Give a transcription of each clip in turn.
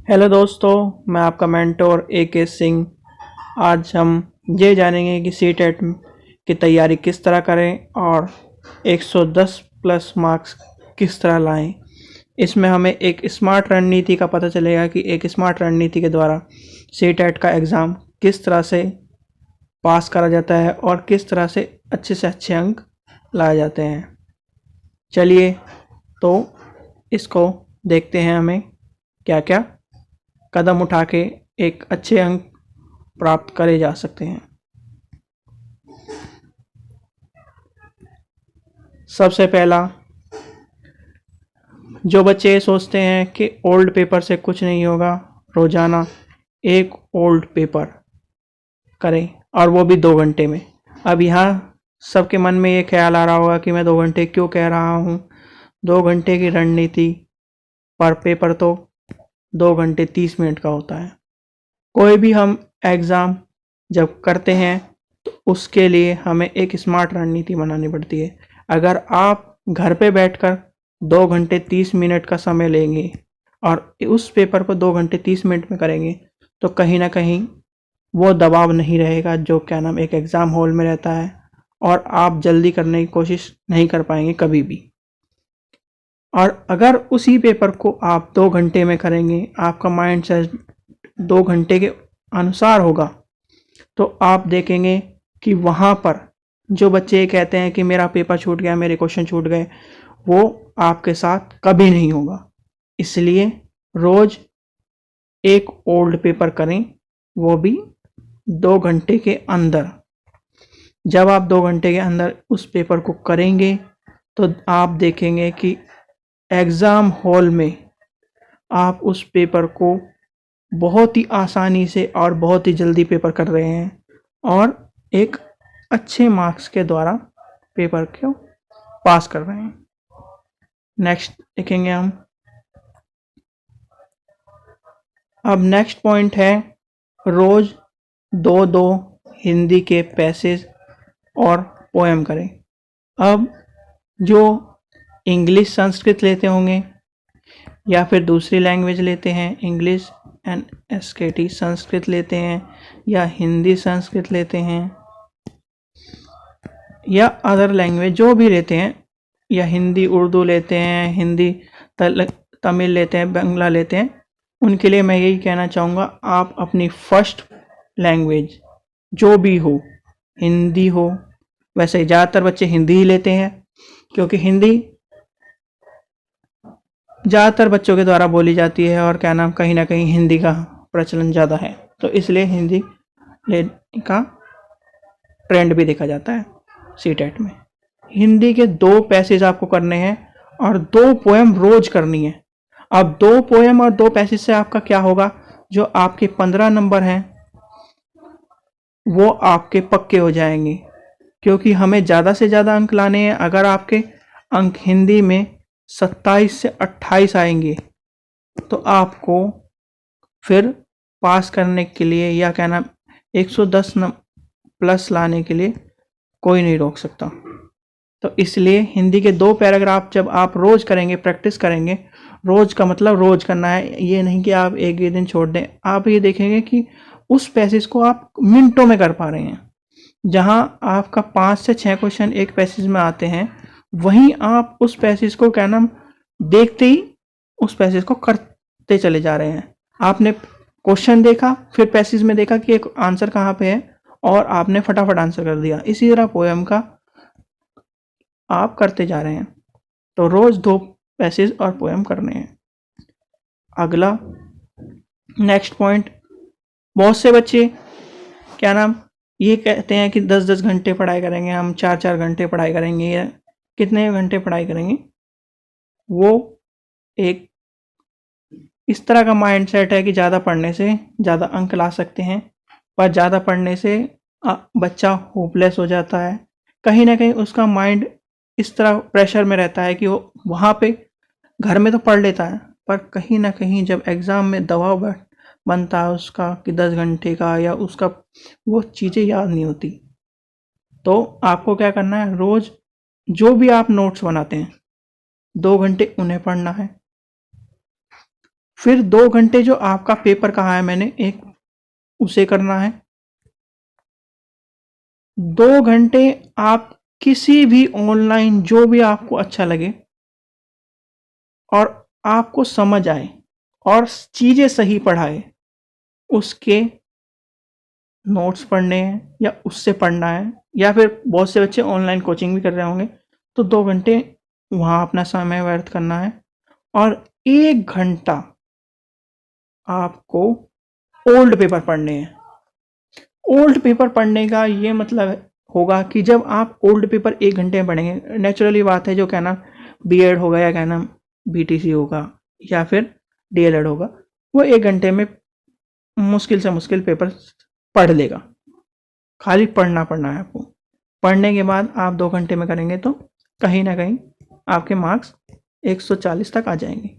Hello दोस्तों, मैं आपका मेंटोर AK सिंह। आज हम ये जानेंगे कि सीटेट की तैयारी किस तरह करें और 110 प्लस मार्क्स किस तरह लाएं। इसमें हमें एक स्मार्ट रणनीति का पता चलेगा कि एक स्मार्ट रणनीति के द्वारा सीटेट का एग्ज़ाम किस तरह से पास करा जाता है और किस तरह से अच्छे अंक लाए जाते हैं। चलिए तो इसको देखते हैं, हमें क्या क्या कदम उठा के एक अच्छे अंक प्राप्त करे जा सकते हैं। सबसे पहला, जो बच्चे ये सोचते हैं कि ओल्ड पेपर से कुछ नहीं होगा, रोज़ाना एक ओल्ड पेपर करें और वो भी 2 घंटे में। अब यहाँ सबके मन में ये ख्याल आ रहा होगा कि मैं 2 घंटे क्यों कह रहा हूँ। 2 घंटे की रणनीति पर पेपर तो 2 घंटे 30 मिनट का होता है। कोई भी हम एग्ज़ाम जब करते हैं तो उसके लिए हमें एक स्मार्ट रणनीति बनानी पड़ती है। अगर आप घर पे बैठकर 2 घंटे 30 मिनट का समय लेंगे और उस पेपर को 2 घंटे 30 मिनट में करेंगे तो कहीं ना कहीं वो दबाव नहीं रहेगा जो एक एग्ज़ाम हॉल में रहता है, और आप जल्दी करने की कोशिश नहीं कर पाएंगे कभी भी। और अगर उसी पेपर को आप 2 घंटे में करेंगे, आपका माइंड सेट 2 घंटे के अनुसार होगा, तो आप देखेंगे कि वहाँ पर जो बच्चे कहते हैं कि मेरा पेपर छूट गया, मेरे क्वेश्चन छूट गए, वो आपके साथ कभी नहीं होगा। इसलिए रोज़ एक ओल्ड पेपर करें, वो भी 2 घंटे के अंदर। जब आप 2 घंटे के अंदर उस पेपर को करेंगे तो आप देखेंगे कि एग्ज़ाम हॉल में आप उस पेपर को बहुत ही आसानी से और बहुत ही जल्दी पेपर कर रहे हैं और एक अच्छे मार्क्स के द्वारा पेपर को पास कर रहे हैं। नेक्स्ट देखेंगे हम। अब नेक्स्ट पॉइंट है, रोज़ 2-2 हिंदी के पैसेज और पोएम करें। अब जो इंग्लिश संस्कृत लेते होंगे या फिर दूसरी लैंग्वेज लेते हैं, इंग्लिश एंड SKT संस्कृत लेते हैं या हिंदी संस्कृत लेते हैं या अदर लैंग्वेज जो भी लेते हैं, या हिंदी उर्दू लेते हैं, हिंदी तमिल लेते हैं, बांग्ला लेते हैं, उनके लिए मैं यही कहना चाहूँगा, आप अपनी फर्स्ट लैंग्वेज जो भी हो, हिंदी हो। वैसे ज़्यादातर बच्चे हिंदी ही लेते हैं क्योंकि हिंदी ज़्यादातर बच्चों के द्वारा बोली जाती है और कहीं ना कहीं हिंदी का प्रचलन ज़्यादा है, तो इसलिए हिंदी लेने का ट्रेंड भी देखा जाता है सीटेट में। हिंदी के 2 पैसेज आपको करने हैं और 2 पोएम रोज करनी है। अब 2 पोएम और 2 पैसेज से आपका क्या होगा, जो आपके 15 नंबर हैं वो आपके पक्के हो जाएंगे, क्योंकि हमें ज़्यादा से ज़्यादा अंक लाने हैं। अगर आपके अंक हिंदी में 27 से 28 आएंगे तो आपको फिर पास करने के लिए या 110 प्लस लाने के लिए कोई नहीं रोक सकता। तो इसलिए हिंदी के 2 पैराग्राफ जब आप रोज़ करेंगे, प्रैक्टिस करेंगे, रोज़ का मतलब रोज़ करना है, ये नहीं कि आप एक ही दिन छोड़ दें। आप ये देखेंगे कि उस पैसेज को आप मिनटों में कर पा रहे हैं। जहां आपका 5 से 6 क्वेश्चन एक पैसेज में आते हैं, वहीं आप उस पैसेज को देखते ही उस पैसेज को करते चले जा रहे हैं। आपने क्वेश्चन देखा, फिर पैसेज में देखा कि एक आंसर कहाँ पे है और आपने फटाफट आंसर कर दिया। इसी तरह पोएम का आप करते जा रहे हैं। तो रोज़ 2 पैसेज और पोएम करने हैं। अगला नेक्स्ट पॉइंट, बहुत से बच्चे ये कहते हैं कि 10-10 घंटे पढ़ाई करेंगे, हम 4-4 घंटे पढ़ाई करेंगे या कितने घंटे पढ़ाई करेंगे। वो एक इस तरह का माइंडसेट है कि ज़्यादा पढ़ने से ज़्यादा अंक ला सकते हैं, पर ज़्यादा पढ़ने से बच्चा होपलेस हो जाता है। कहीं ना कहीं उसका माइंड इस तरह प्रेशर में रहता है कि वो वहाँ पे घर में तो पढ़ लेता है, पर कहीं ना कहीं जब एग्ज़ाम में दबाव बनता है उसका कि 10 घंटे का, या उसका वो चीज़ें याद नहीं होती। तो आपको क्या करना है, रोज़ जो भी आप नोट्स बनाते हैं 2 घंटे उन्हें पढ़ना है। फिर 2 घंटे जो आपका पेपर कहा है मैंने एक, उसे करना है। 2 घंटे आप किसी भी ऑनलाइन जो भी आपको अच्छा लगे और आपको समझ आए और चीज़ें सही पढ़ाए, उसके नोट्स पढ़ने हैं या उससे पढ़ना है, या फिर बहुत से बच्चे ऑनलाइन कोचिंग भी कर रहे होंगे, तो 2 घंटे वहाँ अपना समय व्यर्थ करना है। और 1 घंटा आपको ओल्ड पेपर पढ़ने हैं। ओल्ड पेपर पढ़ने का ये मतलब होगा कि जब आप ओल्ड पेपर 1 घंटे में पढ़ेंगे, नेचुरली बात है, जो कहना बीएड होगा या कहना बीटीसी होगा या फिर डीएलएड होगा, वो 1 घंटे में मुश्किल से मुश्किल पेपर पढ़ लेगा। खाली पढ़ना है आपको। पढ़ने के बाद आप 2 घंटे में करेंगे तो कहीं ना कहीं आपके मार्क्स 140 तक आ जाएंगे।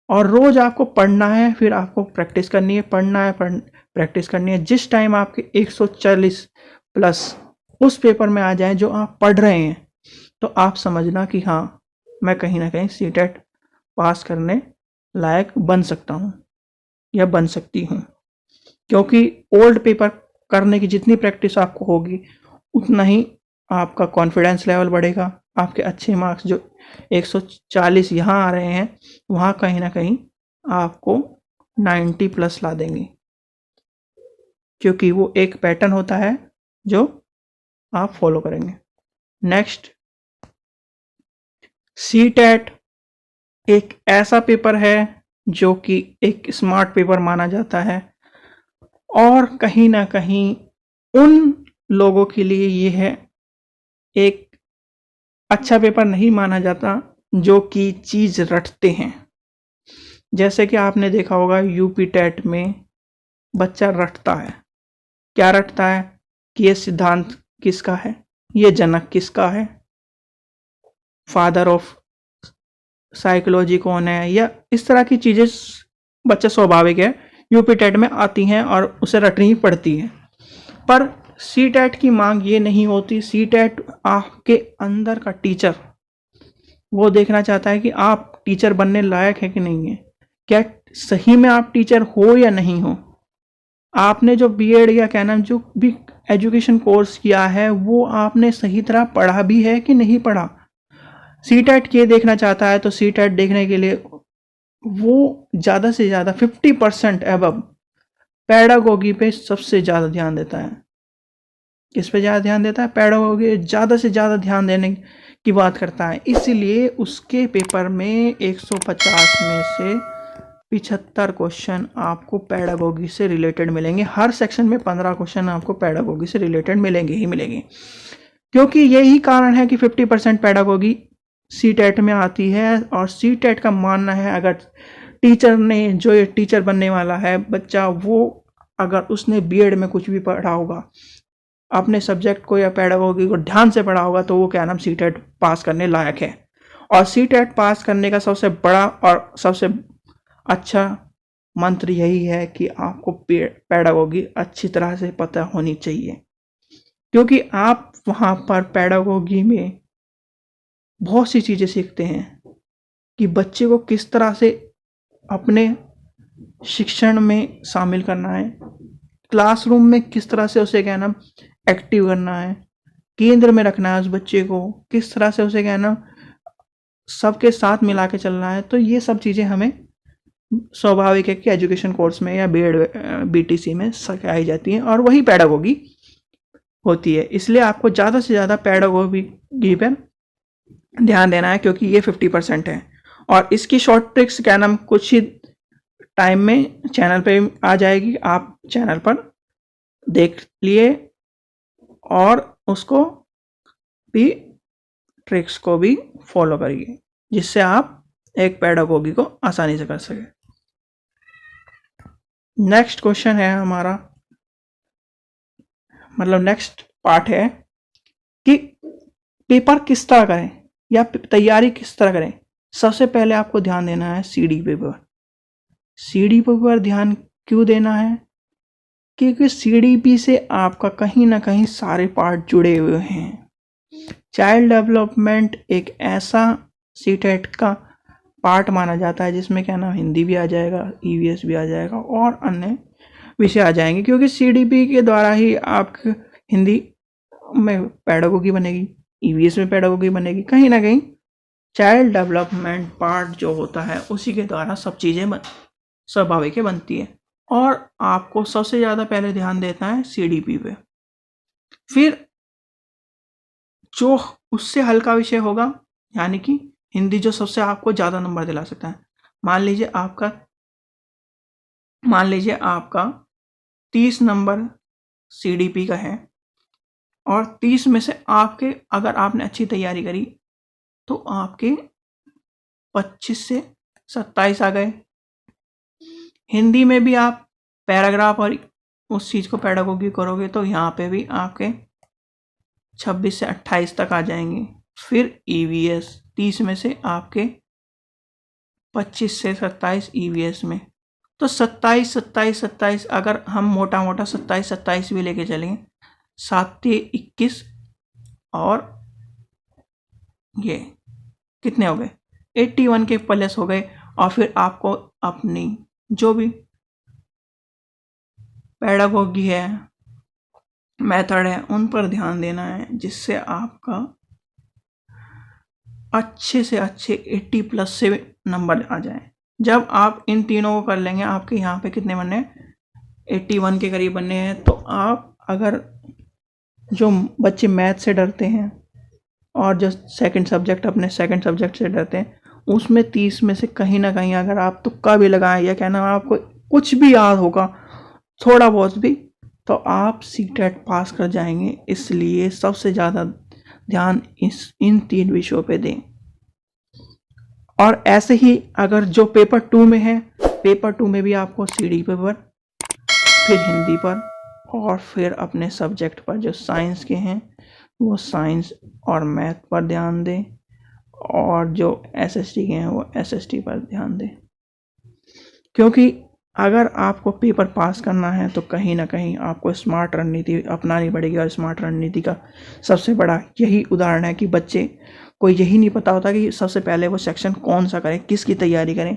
और रोज़ आपको पढ़ना है, फिर आपको प्रैक्टिस करनी है, पढ़ना है, प्रैक्टिस करनी है। जिस टाइम आपके 140 प्लस उस पेपर में आ जाए जो आप पढ़ रहे हैं, तो आप समझना कि हाँ, मैं कहीं ना कहीं सीटेट पास करने लायक बन सकता हूँ या बन सकती हूँ। क्योंकि ओल्ड पेपर करने की जितनी प्रैक्टिस आपको होगी, उतना ही आपका कॉन्फिडेंस लेवल बढ़ेगा। आपके अच्छे मार्क्स जो 140 यहाँ आ रहे हैं, वहाँ कहीं ना कहीं आपको 90 प्लस ला देंगे, क्योंकि वो एक पैटर्न होता है जो आप फॉलो करेंगे। नेक्स्ट, सीटेट एक ऐसा पेपर है जो कि एक स्मार्ट पेपर माना जाता है, और कहीं ना कहीं उन लोगों के लिए ये है एक अच्छा पेपर नहीं माना जाता जो कि चीज़ रटते हैं। जैसे कि आपने देखा होगा यूपी टेट में बच्चा रटता है। क्या रटता है कि ये सिद्धांत किसका है, ये जनक किसका है, फादर ऑफ साइकोलॉजी कौन है, या इस तरह की चीज़ें बच्चा स्वाभाविक है यूपी टेट में आती हैं और उसे रटनी ही पड़ती है। पर सी टेट की मांग ये नहीं होती। सी टेट आपके अंदर का टीचर वो देखना चाहता है कि आप टीचर बनने लायक है कि नहीं है, क्या सही में आप टीचर हो या नहीं हो। आपने जो बीएड या क्या नाम जो भी एजुकेशन कोर्स किया है, वो आपने सही तरह पढ़ा भी है कि नहीं पढ़ा। सीटेट ये देखना चाहता है, तो सीटेट देखने के लिए वो ज़्यादा से ज़्यादा 50% एबव पैडागोगी पे सबसे ज़्यादा ध्यान देता है। किस पे ज़्यादा ध्यान देता है? पैडागोगी ज़्यादा से ज़्यादा ध्यान देने की बात करता है। इसलिए उसके पेपर में 150 में से 75 क्वेश्चन आपको पैडागोगी से रिलेटेड मिलेंगे। हर सेक्शन में 15 क्वेश्चन आपको पैडागोगी से रिलेटेड मिलेंगे ही मिलेंगे, क्योंकि यही कारण है कि 50% पैडागोगी सीटेट में आती है। और सीटेट का मानना है, अगर टीचर ने, जो ये टीचर बनने वाला है बच्चा, वो अगर उसने बीएड में कुछ भी पढ़ा होगा, अपने सब्जेक्ट को या पैडागोगी को ध्यान से पढ़ा होगा, तो वो क्या नाम सीटेट पास करने लायक है। और सीटेट पास करने का सबसे बड़ा और सबसे अच्छा मंत्र यही है कि आपको पैडागोगी अच्छी तरह से पता होनी चाहिए, क्योंकि आप वहाँ पर पैडागोगी में बहुत सी चीज़ें सीखते हैं कि बच्चे को किस तरह से अपने शिक्षण में शामिल करना है, क्लासरूम में किस तरह से उसे क्या नाम एक्टिव करना है, केंद्र में रखना है उस बच्चे को, किस तरह से उसे क्या नाम सबके साथ मिला के चलना है। तो ये सब चीज़ें हमें स्वाभाविक है कि एजुकेशन कोर्स में या बीएड बीटीसी में सिखाई जाती हैं, और वही पैडागोगी होती है। इसलिए आपको ज़्यादा से ज़्यादा पैडागोगी पर ध्यान देना है, क्योंकि ये 50% है। और इसकी शॉर्ट ट्रिक्स क्या नाम कुछ ही टाइम में चैनल पे आ जाएगी, आप चैनल पर देख लिए और उसको भी, ट्रिक्स को भी फॉलो करिए, जिससे आप एक पैडागोगी को आसानी से कर सके। नेक्स्ट क्वेश्चन है हमारा, मतलब नेक्स्ट पार्ट है कि पेपर किस तरह करें या तैयारी किस तरह करें। सबसे पहले आपको ध्यान देना है सीडी पेपर। सीडी पेपर ध्यान क्यों देना है? क्योंकि सीडीपी से आपका कहीं ना कहीं सारे पार्ट जुड़े हुए हैं। चाइल्ड डेवलपमेंट एक ऐसा सीटेट का पार्ट माना जाता है, जिसमें क्या ना हिंदी भी आ जाएगा, ईवीएस भी आ जाएगा और अन्य विषय आ जाएंगे, क्योंकि सीडीपी के द्वारा ही आप हिंदी में पेडागोगी बनेगी, ईवीएस में पेडागोगी बनेगी। कहीं ना कहीं चाइल्ड डेवलपमेंट पार्ट जो होता है उसी के द्वारा सब चीज़ें स्वाभाविक बनती है। और आपको सबसे ज़्यादा पहले ध्यान देना है सीडीपी पे, फिर जो उससे हल्का विषय होगा, यानी कि हिंदी, जो सबसे आपको ज़्यादा नंबर दिला सकता है। मान लीजिए आपका 30 नंबर सीडीपी का है और 30 में से आपके, अगर आपने अच्छी तैयारी करी तो आपके 25 से 27 आ गए। हिंदी में भी आप पैराग्राफ और उस चीज़ को पेडागोगी करोगे तो यहाँ पे भी आपके 26 से 28 तक आ जाएंगे। फिर ईवीएस 30 में से आपके 25 से 27 ईवीएस में, तो 27 27 27, अगर हम मोटा मोटा 27 27 भी लेके चलेंगे, 7 21 और ये कितने हो गए, 81 के प्लस हो गए। और फिर आपको अपनी जो भी पेडागोगी है, मेथड है, उन पर ध्यान देना है, जिससे आपका अच्छे से अच्छे 80 प्लस से नंबर आ जाए। जब आप इन तीनों को कर लेंगे, आपके यहाँ पे कितने बनने हैं, 81 के करीब बनने हैं। तो आप, अगर जो बच्चे मैथ से डरते हैं और जो सेकंड सब्जेक्ट से डरते हैं, उसमें 30 में से कहीं ना कहीं अगर आप तुक्का भी लगाएं या कहना आपको कुछ भी याद होगा थोड़ा बहुत भी, तो आप सीटेट पास कर जाएंगे। इसलिए सबसे ज़्यादा ध्यान इन 3 विषयों पे दें। और ऐसे ही अगर जो पेपर 2 में है, पेपर 2 में भी आपको सीडीपी पर, फिर हिंदी पर और फिर अपने सब्जेक्ट पर जो साइंस के हैं वो साइंस और मैथ पर ध्यान दें, और जो एसएसटी के हैं वो एसएसटी पर ध्यान दें। क्योंकि अगर आपको पेपर पास करना है तो कहीं ना कहीं आपको स्मार्ट रणनीति अपनानी पड़ेगी। और स्मार्ट रणनीति का सबसे बड़ा यही उदाहरण है कि बच्चे को यही नहीं पता होता कि सबसे पहले वो सेक्शन कौन सा करें, किसकी तैयारी करें,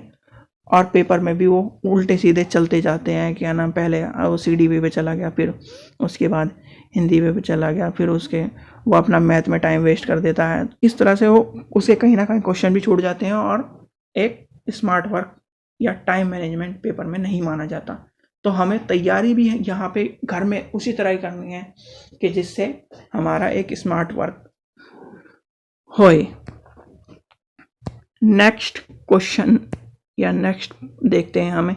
और पेपर में भी वो उल्टे सीधे चलते जाते हैं। क्या नाम, पहले वो सीडीपी पे चला गया, फिर उसके बाद हिंदी पे चला गया, फिर उसके वो अपना मैथ में टाइम वेस्ट कर देता है। इस तरह से वो उसे कहीं ना कहीं क्वेश्चन भी छूट जाते हैं और एक स्मार्ट वर्क या टाइम मैनेजमेंट पेपर में नहीं माना जाता। तो हमें तैयारी भी यहाँ पे घर में उसी तरह ही करनी है कि जिससे हमारा एक स्मार्ट वर्क होए। नेक्स्ट क्वेश्चन या नेक्स्ट देखते हैं, हमें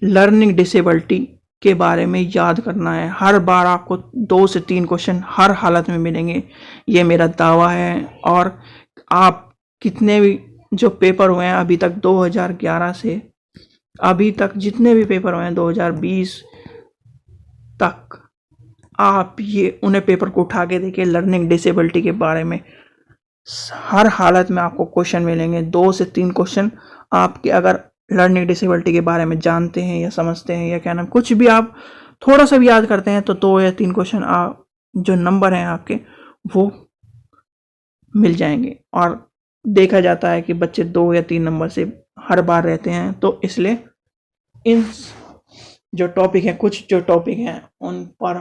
लर्निंग डिसेबिलिटी के बारे में याद करना है। हर बार आपको 2 से 3 क्वेश्चन हर हालत में मिलेंगे, ये मेरा दावा है। और आप कितने भी जो पेपर हुए हैं अभी तक 2011 से अभी तक, जितने भी पेपर हुए हैं 2020 तक, आप ये उन्हें पेपर को उठा के देखिए, लर्निंग डिसेबिलिटी के बारे में हर हालत में आपको क्वेश्चन मिलेंगे। 2 से 3 क्वेश्चन आपके, अगर लर्निंग डिसेबिलिटी के बारे में जानते हैं या समझते हैं या क्या नाम, कुछ भी आप थोड़ा सा भी याद करते हैं, तो 2 या 3 क्वेश्चन आप जो नंबर हैं आपके वो मिल जाएंगे। और देखा जाता है कि बच्चे 2 या 3 नंबर से हर बार रहते हैं। तो इसलिए इन जो टॉपिक हैं, कुछ जो टॉपिक हैं उन पर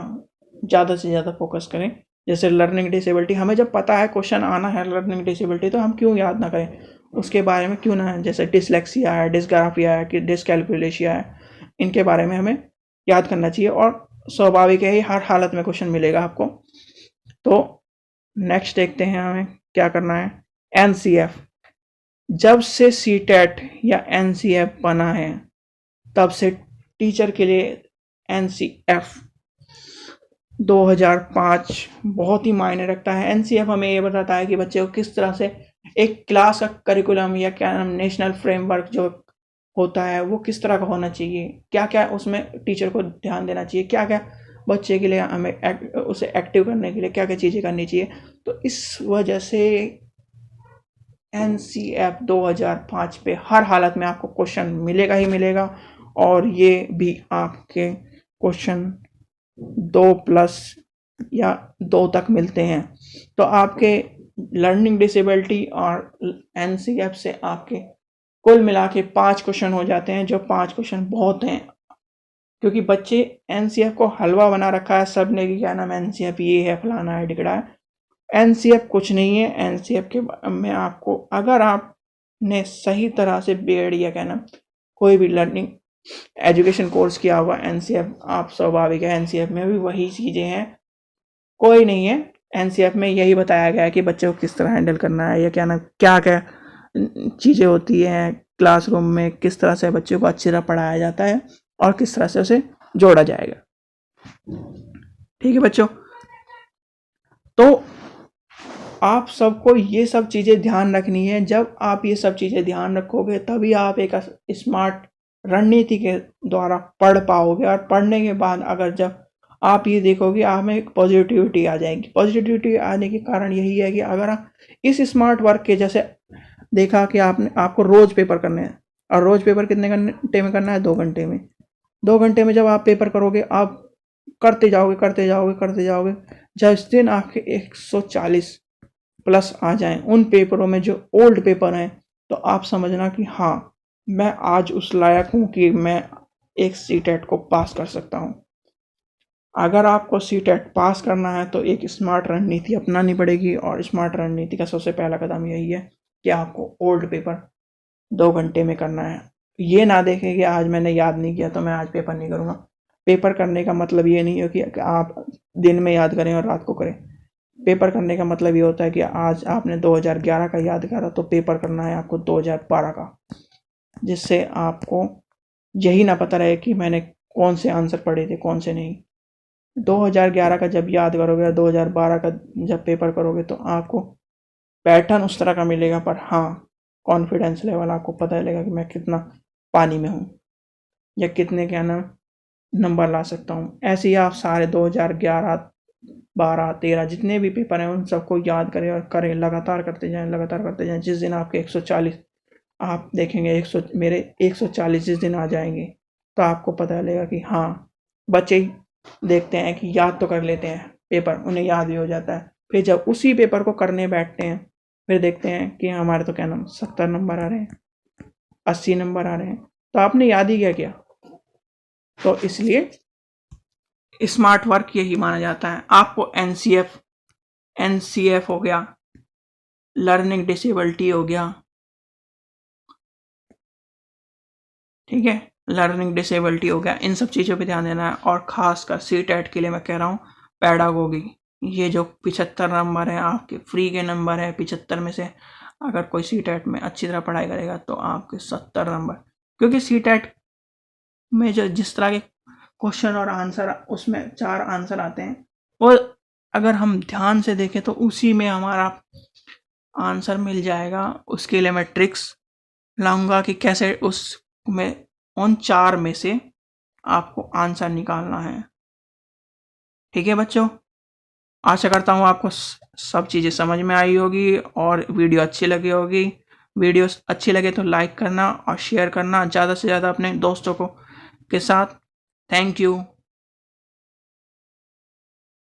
ज़्यादा से ज़्यादा फोकस करें। जैसे लर्निंग डिसेबिलिटी, हमें जब पता है क्वेश्चन आना है लर्निंग डिसेबिलिटी, तो हम क्यों याद ना करें उसके बारे में, क्यों ना, जैसे डिसलेक्सिया है, डिसग्राफिया है, कि डिसकैलकुलेशिया है, इनके बारे में हमें याद करना चाहिए। और स्वाभाविक है, हर हालत में क्वेश्चन मिलेगा आपको। तो नेक्स्ट देखते हैं हमें क्या करना है। एनसीएफ, जब से सीटेट या एनसीएफ बना है तब से टीचर के लिए एनसीएफ 2005 बहुत ही मायने रखता है। एनसीएफ हमें ये बताता है कि बच्चे को किस तरह से एक क्लास का करिकुलम या क्या नाम, नेशनल फ्रेमवर्क जो होता है वो किस तरह का होना चाहिए, क्या क्या उसमें टीचर को ध्यान देना चाहिए, क्या क्या बच्चे के लिए हमें उसे एक्टिव करने के लिए क्या क्या चीज़ें करनी चाहिए। तो इस वजह से एनसीएफ 2005 पे हर हालत में आपको क्वेश्चन मिलेगा ही मिलेगा। और ये भी आपके क्वेश्चन 2+ या 2 तक मिलते हैं। तो आपके लर्निंग डिसेबिलिटी और एनसीएफ से आपके कुल मिला के 5 क्वेश्चन हो जाते हैं, जो 5 क्वेश्चन बहुत हैं, क्योंकि बच्चे एनसीएफ को हलवा बना रखा है सब ने कि क्या नाम एनसीएफ ये है, फलाना है, ढिकड़ा है। एनसीएफ कुछ नहीं है। एनसीएफ के में आपको, अगर आपने सही तरह से बीएड या क्या नाम कोई भी लर्निंग एजुकेशन कोर्स किया हुआ, एनसीएफ आप स्वाभाविक है एनसीएफ में भी वही चीज़ें हैं, कोई नहीं है। एनसीएफ में यही बताया गया है कि बच्चे को किस तरह हैंडल करना है, या क्या ना क्या क्या चीज़ें होती हैं क्लासरूम में, किस तरह से बच्चे को अच्छी तरह पढ़ाया जाता है और किस तरह से उसे जोड़ा जाएगा। ठीक है बच्चों, तो आप सबको ये सब चीज़ें ध्यान रखनी है। जब आप ये सब चीज़ें ध्यान रखोगे तभी आप एक स्मार्ट रणनीति के द्वारा पढ़ पाओगे, और पढ़ने के बाद अगर जब आप ये देखोगे आप में एक पॉजिटिविटी आ जाएगी। पॉजिटिविटी आने के कारण यही है कि अगर आप इस स्मार्ट वर्क के जैसे देखा कि आपको रोज़ पेपर करने हैं, और रोज़ पेपर कितने घंटे में करना है, 2 घंटे में। 2 घंटे में जब आप पेपर करोगे, आप करते जाओगे करते जाओगे करते जाओगे, जब इस दिन आपके 140 प्लस आ जाएं उन पेपरों में जो ओल्ड पेपर हैं, तो आप समझना कि हाँ मैं आज उस लायक हूँ कि मैं एक सीटेट को पास कर सकता हूँ। अगर आपको सीटेट पास करना है तो एक स्मार्ट रणनीति अपनानी पड़ेगी, और स्मार्ट रणनीति का सबसे पहला कदम यही है कि आपको ओल्ड पेपर 2 घंटे में करना है। ये ना देखें कि आज मैंने याद नहीं किया तो मैं आज पेपर नहीं करूँगा। पेपर करने का मतलब ये नहीं है कि आप दिन में याद करें और रात को करें। पेपर करने का मतलब ये होता है कि आज आपने 2011 का याद करा तो पेपर करना है आपको 2012 का, जिससे आपको यही ना पता रहे कि मैंने कौन से आंसर पढ़े थे कौन से नहीं। 2011 का जब याद करोगे, 2012 का जब पेपर करोगे, तो आपको पैटर्न उस तरह का मिलेगा, पर हाँ कॉन्फिडेंस लेवल आपको पता चलेगा कि मैं कितना पानी में हूँ या कितने क्या ना नंबर ला सकता हूँ। ऐसे ही आप सारे 2011, 12, 13 जितने भी पेपर हैं उन सबको याद करें और करें, लगातार करते जाएं, लगातार करते जाएं। जिस दिन आपके 140 आप देखेंगे, 100 मेरे 140 जिस दिन आ जाएंगे तो आपको पता चलेगा कि हाँ बच्चे देखते हैं कि याद तो कर लेते हैं पेपर, उन्हें याद भी हो जाता है। फिर जब उसी पेपर को करने बैठते हैं फिर देखते हैं कि हमारे तो क्या नाम 70 नंबर आ रहे हैं, 80 नंबर आ रहे हैं, तो आपने याद ही क्या। तो इसलिए स्मार्ट वर्क यही माना जाता है। आपको एनसीएफ हो गया, लर्निंग डिसेबिलिटी हो गया, ठीक है, लर्निंग डिसेबिलिटी हो गया, इन सब चीज़ों पे ध्यान देना है। और ख़ासकर सीटेट के लिए मैं कह रहा हूँ पैडागोगी, ये जो 75 नंबर है आपके फ्री के नंबर है, 75 में से अगर कोई सीटेट में अच्छी तरह पढ़ाई करेगा तो आपके 70 नंबर, क्योंकि सीटेट में जो जिस तरह के क्वेश्चन और आंसर उसमें 4 आंसर आते हैं, और अगर हम ध्यान से देखें तो उसी में हमारा आंसर मिल जाएगा। उसके लिए मैं ट्रिक्स लाऊंगा कि कैसे उसमें उन 4 में से आपको आंसर निकालना है। ठीक है बच्चों, आशा करता हूँ आपको सब चीज़ें समझ में आई होगी और वीडियो अच्छी लगी होगी। वीडियो अच्छी लगे तो लाइक करना और शेयर करना ज़्यादा से ज़्यादा अपने दोस्तों को के साथ। Thank you.